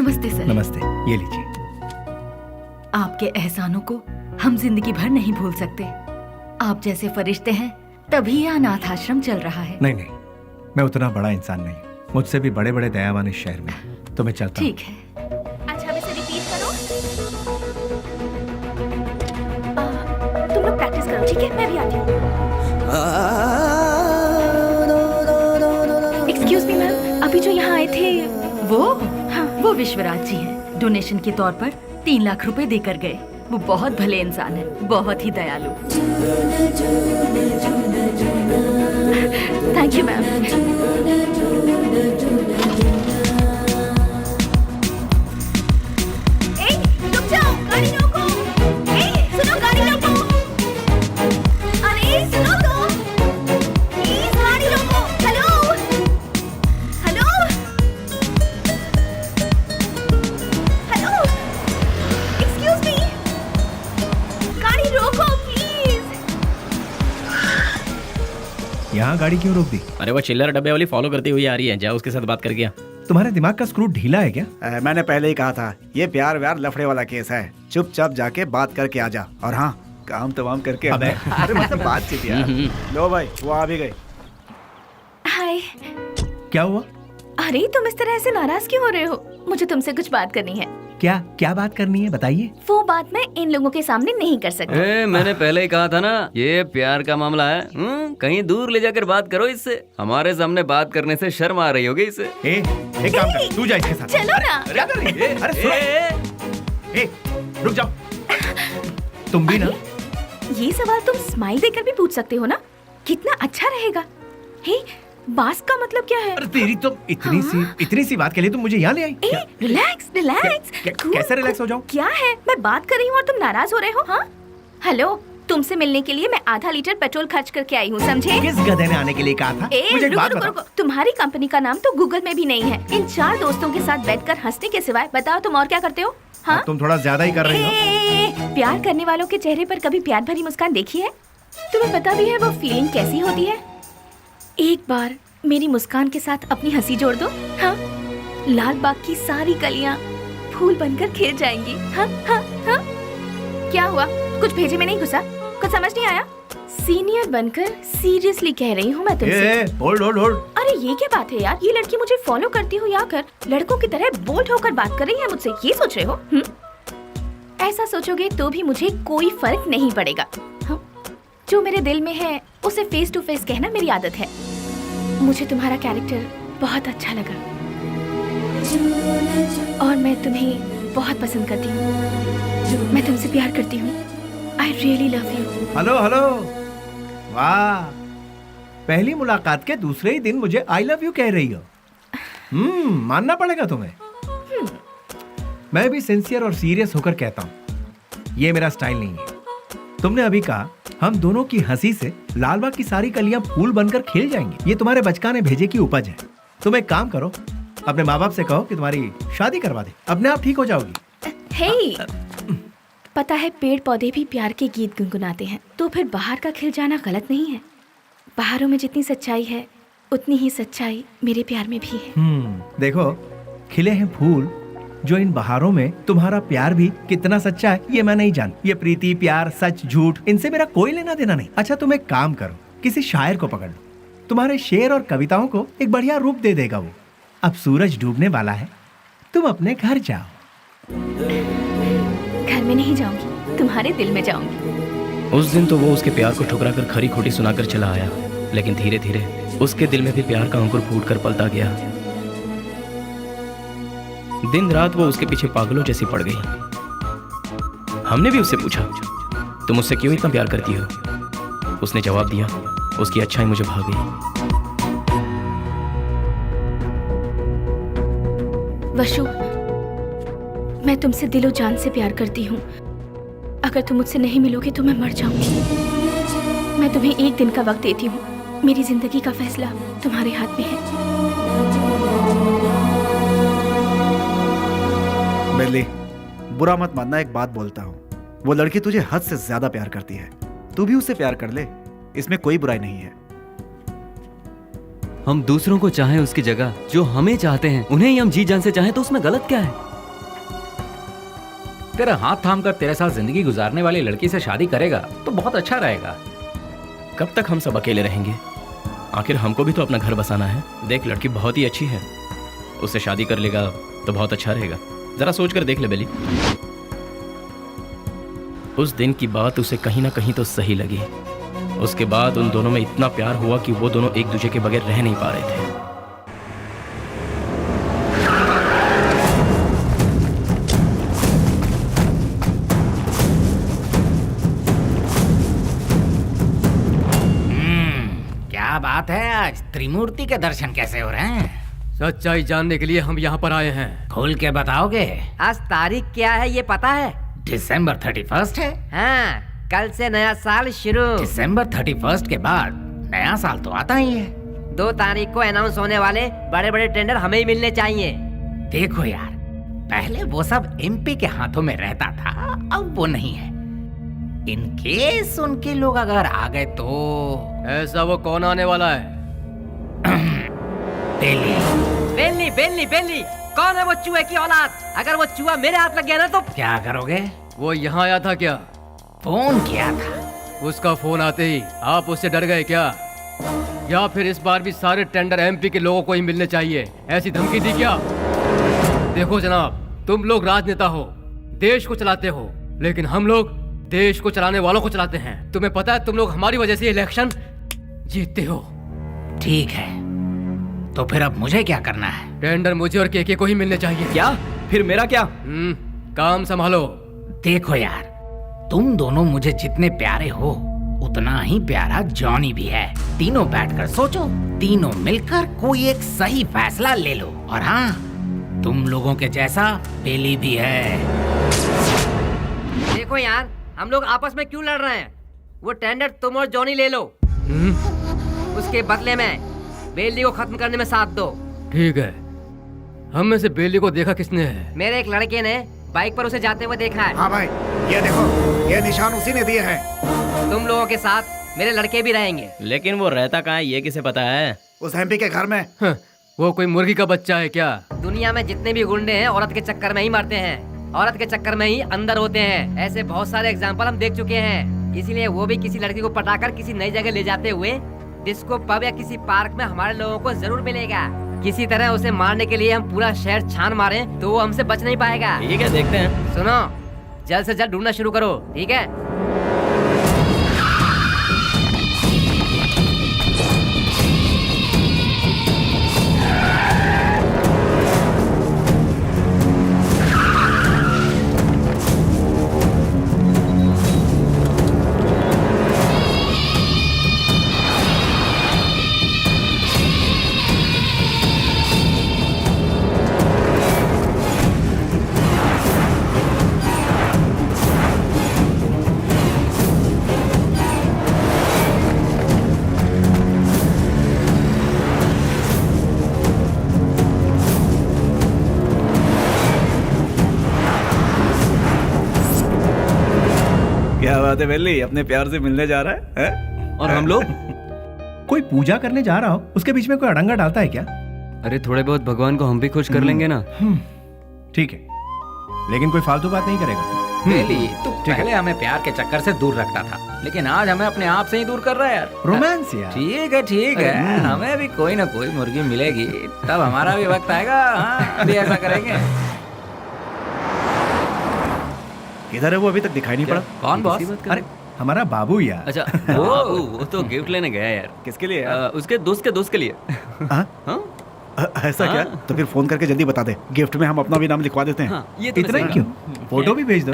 नमस्ते सर। नमस्ते, ये लीजिए। आपके एहसानों को हम जिंदगी भर नहीं भूल सकते। आप जैसे फरिश्ते हैं तभी यह अनाथ आश्रम चल रहा है। नहीं, मैं उतना बड़ा इंसान नहीं, मुझसे भी बड़े बड़े दयावान इस शहर में। तो मैं चलता हूँ। ठीक है। अच्छा, अब इसे रिपीट करो। तुम लोग प्रैक्टिस करो, ठीक है? मैं भी आती हूँ। एक्सक्यूज मी मैम, अभी जो यहाँ आए थे वो हाँ, वो विश्वराज जी हैं। डोनेशन के तौर पर 3 लाख रुपए देकर गए। वो बहुत भले इंसान है, बहुत ही दयालु। Thank you ma'am. यहाँ गाड़ी क्यों रोक दी? अरे वो चिल्लर डब्बे वाली फॉलो करती हुई आ रही है, जाओ उसके साथ बात करके आ। तुम्हारे दिमाग का स्क्रू ढीला है क्या? मैंने पहले ही कहा था, ये प्यार व्यार लफड़े वाला केस है। चुपचाप जाके बात करके आ जा, और हाँ, काम तमाम करके अबे अरे मतलब बातचीत यार। लो भाई, वो आ भी गई। हाय। क्या हुआ? अरे तुम इस तरह से नाराज क्यों हो रहे हो? मुझे तुमसे कुछ बात करनी है। क्या बात करनी है, बताइए। वो बात मैं इन लोगों के सामने नहीं कर सकती। मैंने पहले ही कहा था ना, ये प्यार का मामला है। कहीं दूर ले जाकर बात करो इससे। हमारे सामने बात करने से शर्म आ रही होगी इससे। एक काम कर, तू जा इसके साथ। चलो ना। क्या कर रही है? अरे सुनो, रुक जाओ। तुम भी ना। ये सवाल तुम स्माइल देकर भी पूछ सकते हो ना, कितना अच्छा रहेगा। हे, बास का मतलब क्या है? अरे तेरी तो इतनी सी बात के लिए तुम मुझे यहाँ ले आई। रिलैक्स। कैसे रिलैक्स हो जाऊं? क्या है, मैं बात कर रही हूँ और तुम नाराज हो रहे हो? हाँ, हेलो, तुमसे मिलने के लिए मैं आधा लीटर पेट्रोल खर्च करके आई हूँ, समझे? किस गधे ने आने के लिए कहा था? मुझे एक बात बताओ। रुको। तुम्हारी कंपनी का नाम तो गूगल में भी नहीं है। इन 4 दोस्तों के साथ बैठकर हंसने के सिवाय बताओ तुम और क्या करते हो? हाँ, तुम थोड़ा ज्यादा ही कर रही हो। प्यार करने वालों के चेहरे पर कभी प्यार भरी मुस्कान देखी है? तुम्हें पता भी है वो फीलिंग कैसी होती है? एक बार मेरी मुस्कान के साथ अपनी हंसी जोड़ दो। हाँ, लाल बाग की सारी कलियां फूल बनकर खिल जाएंगी। हाँ। क्या हुआ, कुछ भेजे में नहीं घुसा? कुछ समझ नहीं आया? सीनियर बनकर सीरियसली कह रही हूँ मैं तुमसे। होल्ड। अरे ये क्या बात है यार, ये लड़की मुझे फॉलो करती हुई आकर लड़कों की तरह बोल्ड होकर बात कर रही है मुझसे, ये सोच रहे हो? ऐसा सोचोगे तो भी मुझे कोई फर्क नहीं पड़ेगा। जो मेरे दिल में है उसे फेस टू फेस कहना मेरी आदत है। मुझे तुम्हारा कैरेक्टर बहुत अच्छा लगा और मैं तुम्हें बहुत पसंद करती हूँ। मैं तुमसे प्यार करती हूँ। I really love you. Hello. वाह, पहली मुलाकात के दूसरे ही दिन मुझे आई लव यू कह रही हो। मानना पड़ेगा तुम्हें। मैं भी सिंसियर और सीरियस होकर कहता हूँ, ये मेरा स्टाइल नहीं है। तुमने अभी कहा हम दोनों की हंसी से लालबाग की सारी कलियां फूल बनकर खिल जाएंगी। ये तुम्हारे बचकाने भेजे की उपज है। तुम एक काम करो, अपने माँ बाप से कहो कि तुम्हारी शादी करवा दे, अपने आप ठीक हो जाओगी। हे, पता है पेड़ पौधे भी प्यार के गीत गुनगुनाते हैं, तो फिर बाहर का खिल जाना गलत नहीं है। बाहरों में जितनी सच्चाई है उतनी ही सच्चाई मेरे प्यार में भी है। देखो, खिले हैं फूल, जो इन बहारों में तुम्हारा प्यार भी कितना सच्चा है ये मैं नहीं जान। ये प्रीति, प्यार, सच, झूठ, इनसे मेरा कोई लेना देना नहीं। अच्छा, तुम एक काम करो, किसी शायर को पकड़ लो, तुम्हारे शेर और कविताओं को एक बढ़िया रूप दे देगा वो। अब सूरज डूबने वाला है, तुम अपने घर जाओ। घर में नहीं जाऊंगी, तुम्हारे दिल में जाऊंगी। उस दिन तो वो उसके प्यार को ठुकरा कर खरी खोटी सुनाकर चला आया, लेकिन धीरे धीरे उसके दिल में भी प्यार का अंकुर फूट कर पलता गया। दिन रात वो उसके पीछे पागलों जैसी पड़ गई। हमने भी उससे पूछा, तुम मुझसे क्यों इतना प्यार करती हो? उसने जवाब दिया, उसकी अच्छाई मुझे भा गई। वशु, मैं तुमसे दिलो जान से प्यार करती हूँ। अगर तुम मुझसे नहीं मिलोगे तो मैं मर जाऊंगी। मैं तुम्हें एक दिन का वक्त देती हूँ। मेरी जिंदगी का फैसला तुम्हारे हाथ में है। बिल्ली, बुरा मत मानना, एक बात बोलता हूँ, वो लड़की तुझे हद से ज्यादा प्यार करती है। तू भी उससे प्यार कर ले, इसमें कोई बुराई नहीं है। हम दूसरों को चाहें उसकी जगह जो हमें चाहते हैं, उन्हें ही हम जी जान से चाहें तो उसमें गलत क्या है? तेरा हाथ थाम कर तेरे साथ जिंदगी गुजारने वाली लड़की से शादी करेगा तो बहुत अच्छा रहेगा। कब तक हम सब अकेले रहेंगे? आखिर हमको भी तो अपना घर बसाना है। देख, लड़की बहुत ही अच्छी है, उससे शादी कर लेगा तो बहुत अच्छा रहेगा। जरा सोच कर देख ले बेली। उस दिन की बात उसे कहीं ना कहीं तो सही लगी। उसके बाद उन दोनों में इतना प्यार हुआ कि वो दोनों एक दूसरे के बगैर रह नहीं पा रहे थे। क्या बात है, आज त्रिमूर्ति के दर्शन कैसे हो रहे हैं? सच्चाई जानने के लिए हम यहाँ पर आए हैं। खोल के बताओगे? आज तारीख क्या है ये पता है? दिसंबर 31 है। हाँ, कल से नया साल शुरू। दिसंबर 31 के बाद नया साल तो आता ही है। 2 तारीख को अनाउंस होने वाले बड़े बड़े टेंडर हमें ही मिलने चाहिए। देखो यार, पहले वो सब एमपी के हाथों में रहता था, अब वो नहीं है। इन केस उनके लोग अगर आ गए तो ऐसा वो कौन आने वाला है? दिल्ली। बेली बेली बेली, कौन है वो चूहे की औलाद? अगर वो चूहा मेरे हाथ लग गया ना तो क्या करोगे? वो यहाँ आया था क्या? फोन किया था। उसका फोन आते ही आप उससे डर गए क्या? या फिर इस बार भी सारे टेंडर एमपी के लोगों को ही मिलने चाहिए, ऐसी धमकी दी क्या? देखो जनाब, तुम लोग राजनेता हो, देश को चलाते हो, लेकिन हम लोग देश को चलाने वालों को चलाते हैं। तुम्हें पता है तुम लोग हमारी वजह से इलेक्शन जीतते हो। ठीक है, तो फिर अब मुझे क्या करना है? टेंडर मुझे और केके को ही मिलने चाहिए। क्या? फिर मेरा क्या? काम संभालो। देखो यार, तुम दोनों मुझे जितने प्यारे हो उतना ही प्यारा जॉनी भी है। तीनों बैठकर सोचो, तीनों मिलकर कोई एक सही फैसला ले लो। और हाँ, तुम लोगों के जैसा बेली भी है। देखो यार, हम लोग आपस में क्यों लड़ रहे हैं? वो टेंडर तुम और जॉनी ले लो। उसके बदले में बेली को खत्म करने में साथ दो। ठीक है। हम में से बेली को देखा किसने है? मेरे एक लड़के ने बाइक पर उसे जाते हुए देखा है। हाँ भाई, ये देखो, ये निशान उसी ने दिए हैं। तुम लोगों के साथ मेरे लड़के भी रहेंगे। लेकिन वो रहता कहाँ है, ये किसे पता है? उस एमपी के घर में। वो कोई मुर्गी का बच्चा है क्या? दुनिया में जितने भी गुंडे हैं औरत के चक्कर में ही मरते हैं, औरत के चक्कर में ही अंदर होते हैं। ऐसे बहुत सारे एग्जाम्पल हम देख चुके हैं। इसीलिए वो भी किसी लड़की को पटाकर किसी नई जगह ले जाते हुए डिस्को पब या किसी पार्क में हमारे लोगों को जरूर मिलेगा। किसी तरह उसे मारने के लिए हम पूरा शहर छान मारें तो वो हमसे बच नहीं पाएगा। ठीक है, देखते हैं। सुनो, जल्द से जल्द ढूंढना शुरू करो, ठीक है? क्या बात है बेली, अपने प्यार से मिलने जा रहा है? और हम लोग कोई पूजा करने जा रहा हो, उसके बीच में कोई अड़ंगा डालता है क्या? अरे थोड़े बहुत भगवान को हम भी खुश कर लेंगे ना। ठीक है, लेकिन कोई फालतू बात नहीं करेगा। बेली, तू पहले हमें प्यार के चक्कर से दूर रखता था, लेकिन आज हमें अपने आप से ही दूर कर रहा है यार। रोमांस यार। ठीक है, हमें भी कोई ना कोई मुर्गी मिलेगी, तब हमारा भी वक्त आएगा। हाँ, अभी ऐसा करेंगे। किधर है वो? अभी तक दिखाई नहीं पड़ा। कौन बॉस? अरे हमारा बाबू यार। अच्छा, वो तो गिफ्ट लेने गया यार। किसके लिए? उसके दोस्त के लिए। ऐसा क्या? तो फिर फोन करके जल्दी बता दे, गिफ्ट में हम अपना भी नाम लिखवा देते हैं। हाँ, ये तो इतना ही क्यों, फोटो भी भेज दो।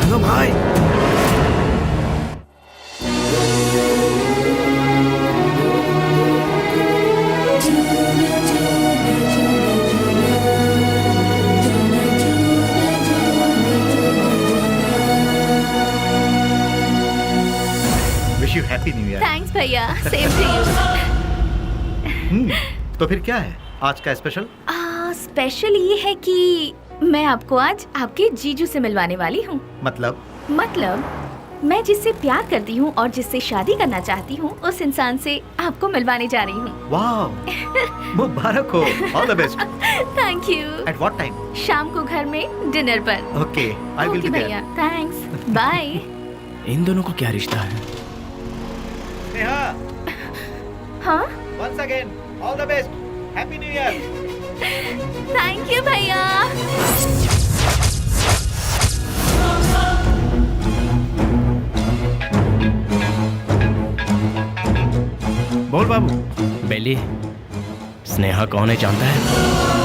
हेलो भाई। Wish you happy new year. Thanks भैया, सेम टू यू। तो फिर क्या है आज का स्पेशल? स्पेशल ये है कि मैं आपको आज आपके जीजू से मिलवाने वाली हूँ। मतलब? मैं जिससे प्यार करती हूँ और जिससे शादी करना चाहती हूँ उस इंसान से आपको मिलवाने जा रही हूँ। वाह, मुबारक हो। All the best. Thank you. At what time? शाम को घर में डिनर पर। Okay, I will okay be भैया, देयर। Thanks, bye. इन दोनों का क्या रिश्ता है? नेहा, हाँ, once again all the best. Happy new year. Thank you भैया। बोल बाबू। बेली, स्नेहा कौन है जानता है?